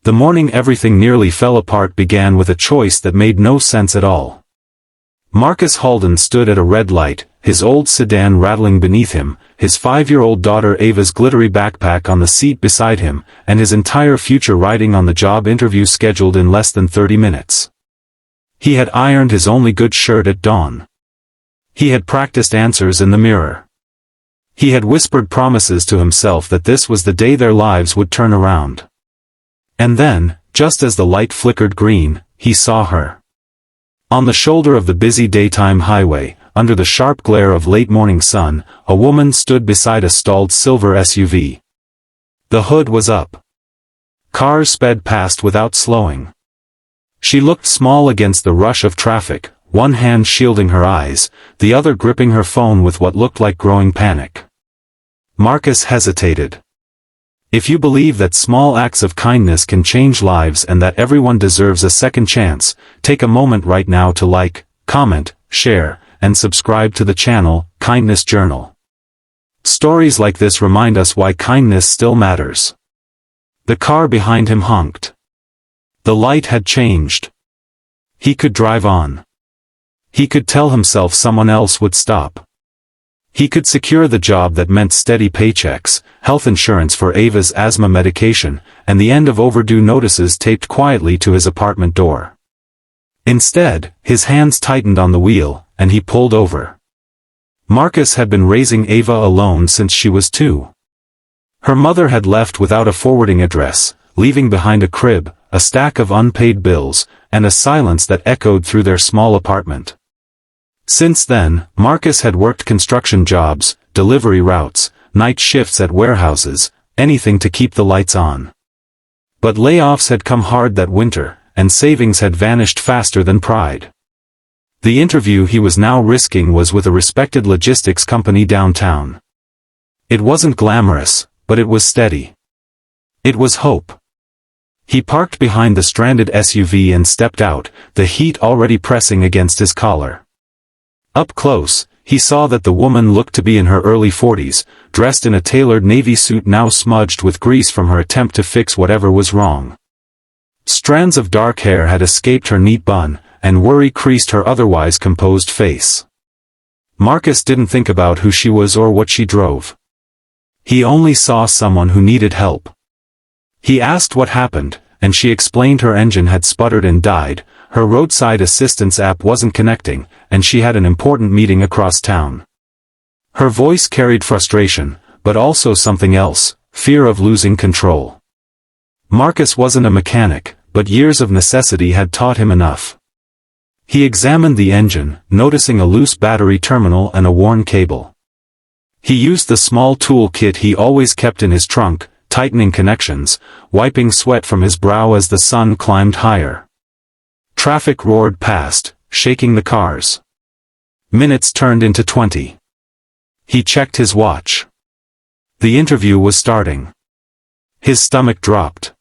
The morning everything nearly fell apart began with a choice that made no sense at all. Marcus Halden stood at a red light, his old sedan rattling beneath him, his 5-year-old daughter Ava's glittery backpack on the seat beside him, and his entire future riding on the job interview scheduled in less than 30 minutes. He had ironed his only good shirt at dawn. He had practiced answers in the mirror. He had whispered promises to himself that this was the day their lives would turn around. And then, just as the light flickered green, he saw her. On the shoulder of the busy daytime highway, under the sharp glare of late-morning sun, a woman stood beside a stalled silver SUV. The hood was up. Cars sped past without slowing. She looked small against the rush of traffic, one hand shielding her eyes, the other gripping her phone with what looked like growing panic. Marcus hesitated. If you believe that small acts of kindness can change lives and that everyone deserves a second chance, take a moment right now to like, comment, share, and subscribe to the channel, Kindness Journal. Stories like this remind us why kindness still matters. The car behind him honked. The light had changed. He could drive on. He could tell himself someone else would stop. He could secure the job that meant steady paychecks, health insurance for Ava's asthma medication, and the end of overdue notices taped quietly to his apartment door. Instead, his hands tightened on the wheel, and he pulled over. Marcus had been raising Ava alone since she was 2. Her mother had left without a forwarding address, leaving behind a crib, a stack of unpaid bills, and a silence that echoed through their small apartment. Since then, Marcus had worked construction jobs, delivery routes, night shifts at warehouses, anything to keep the lights on. But layoffs had come hard that winter, and savings had vanished faster than pride. The interview he was now risking was with a respected logistics company downtown. It wasn't glamorous, but it was steady. It was hope. He parked behind the stranded SUV and stepped out, the heat already pressing against his collar. Up close, he saw that the woman looked to be in her early 40s, dressed in a tailored navy suit now smudged with grease from her attempt to fix whatever was wrong. Strands of dark hair had escaped her neat bun, and worry creased her otherwise composed face. Marcus didn't think about who she was or what she drove. He only saw someone who needed help. He asked what happened, and she explained her engine had sputtered and died, her roadside assistance app wasn't connecting, and she had an important meeting across town. Her voice carried frustration, but also something else, fear of losing control. Marcus wasn't a mechanic, but years of necessity had taught him enough. He examined the engine, noticing a loose battery terminal and a worn cable. He used the small tool kit he always kept in his trunk, tightening connections, wiping sweat from his brow as the sun climbed higher. Traffic roared past, shaking the cars. Minutes turned into 20. He checked his watch. The interview was starting. His stomach dropped.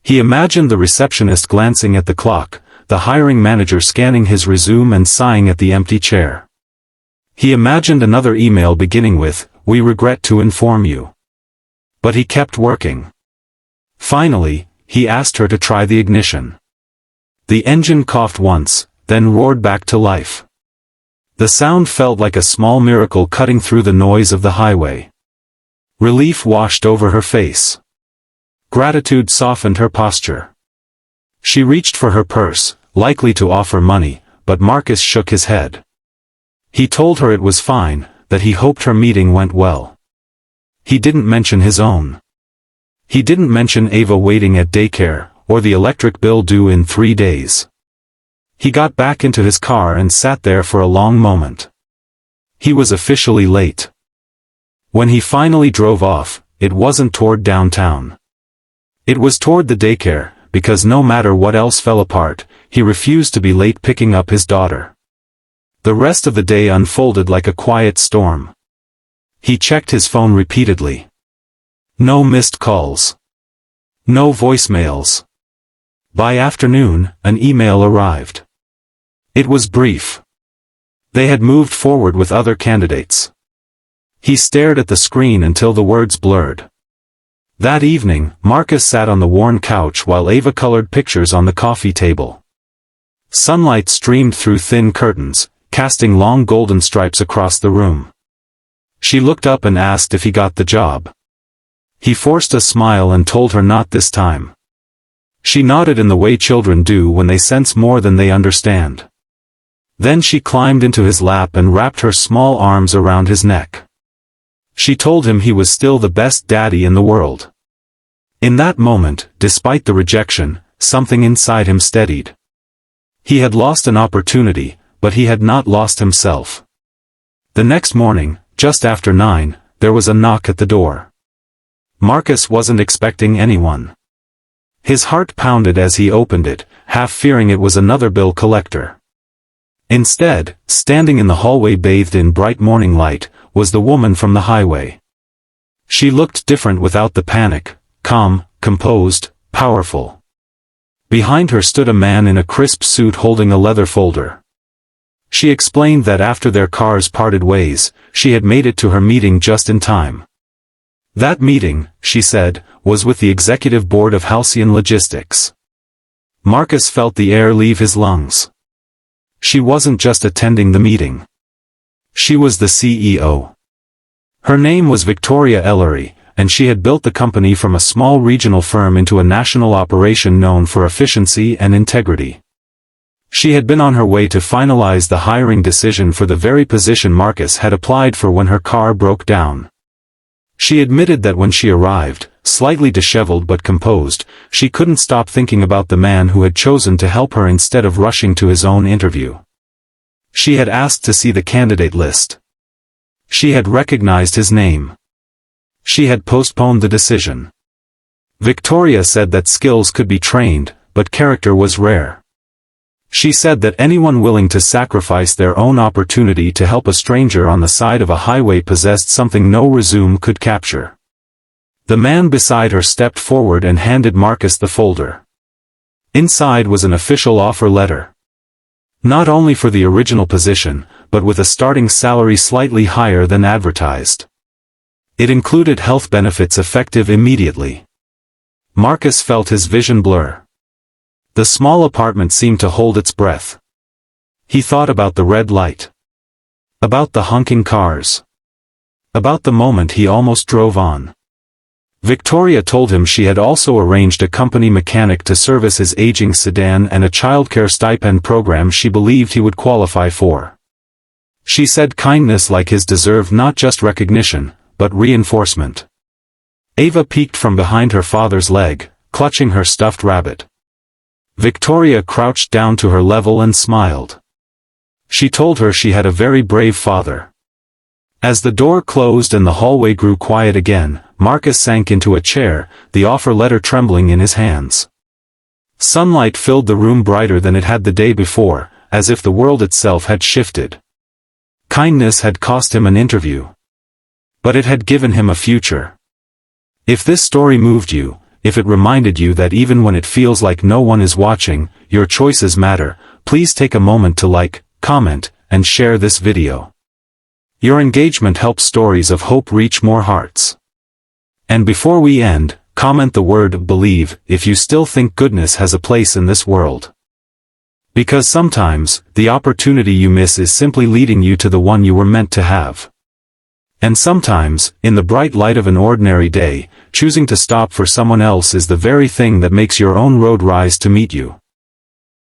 He imagined the receptionist glancing at the clock, the hiring manager scanning his resume and sighing at the empty chair. He imagined another email beginning with, "We regret to inform you." But he kept working. Finally, he asked her to try the ignition. The engine coughed once, then roared back to life. The sound felt like a small miracle cutting through the noise of the highway. Relief washed over her face. Gratitude softened her posture. She reached for her purse, likely to offer money, but Marcus shook his head. He told her it was fine, that he hoped her meeting went well. He didn't mention his own. He didn't mention Ava waiting at daycare, or the electric bill due in 3 days. He got back into his car and sat there for a long moment. He was officially late. When he finally drove off, it wasn't toward downtown. It was toward the daycare, because no matter what else fell apart, he refused to be late picking up his daughter. The rest of the day unfolded like a quiet storm. He checked his phone repeatedly. No missed calls. No voicemails. By afternoon, an email arrived. It was brief. They had moved forward with other candidates. He stared at the screen until the words blurred. That evening, Marcus sat on the worn couch while Ava colored pictures on the coffee table. Sunlight streamed through thin curtains, casting long golden stripes across the room. She looked up and asked if he got the job. He forced a smile and told her not this time. She nodded in the way children do when they sense more than they understand. Then she climbed into his lap and wrapped her small arms around his neck. She told him he was still the best daddy in the world. In that moment, despite the rejection, something inside him steadied. He had lost an opportunity, but he had not lost himself. The next morning, just after 9, there was a knock at the door. Marcus wasn't expecting anyone. His heart pounded as he opened it, half fearing it was another bill collector. Instead, standing in the hallway bathed in bright morning light, was the woman from the highway. She looked different without the panic, calm, composed, powerful. Behind her stood a man in a crisp suit holding a leather folder. She explained that after their cars parted ways, she had made it to her meeting just in time. That meeting, she said, was with the executive board of Halcyon Logistics. Marcus felt the air leave his lungs. She wasn't just attending the meeting. She was the CEO. Her name was Victoria Ellery, and she had built the company from a small regional firm into a national operation known for efficiency and integrity. She had been on her way to finalize the hiring decision for the very position Marcus had applied for when her car broke down. She admitted that when she arrived, slightly disheveled but composed, she couldn't stop thinking about the man who had chosen to help her instead of rushing to his own interview. She had asked to see the candidate list. She had recognized his name. She had postponed the decision. Victoria said that skills could be trained, but character was rare. She said that anyone willing to sacrifice their own opportunity to help a stranger on the side of a highway possessed something no resume could capture. The man beside her stepped forward and handed Marcus the folder. Inside was an official offer letter. Not only for the original position, but with a starting salary slightly higher than advertised. It included health benefits effective immediately. Marcus felt his vision blur. The small apartment seemed to hold its breath. He thought about the red light. About the honking cars. About the moment he almost drove on. Victoria told him she had also arranged a company mechanic to service his aging sedan and a childcare stipend program she believed he would qualify for. She said kindness like his deserved not just recognition, but reinforcement. Ava peeked from behind her father's leg, clutching her stuffed rabbit. Victoria crouched down to her level and smiled. She told her she had a very brave father. As the door closed and the hallway grew quiet again, Marcus sank into a chair, the offer letter trembling in his hands. Sunlight filled the room brighter than it had the day before, as if the world itself had shifted. Kindness had cost him an interview. But it had given him a future. If this story moved you, if it reminded you that even when it feels like no one is watching, your choices matter, please take a moment to like, comment, and share this video. Your engagement helps stories of hope reach more hearts. And before we end, comment the word "believe" if you still think goodness has a place in this world. Because sometimes, the opportunity you miss is simply leading you to the one you were meant to have. And sometimes, in the bright light of an ordinary day, choosing to stop for someone else is the very thing that makes your own road rise to meet you.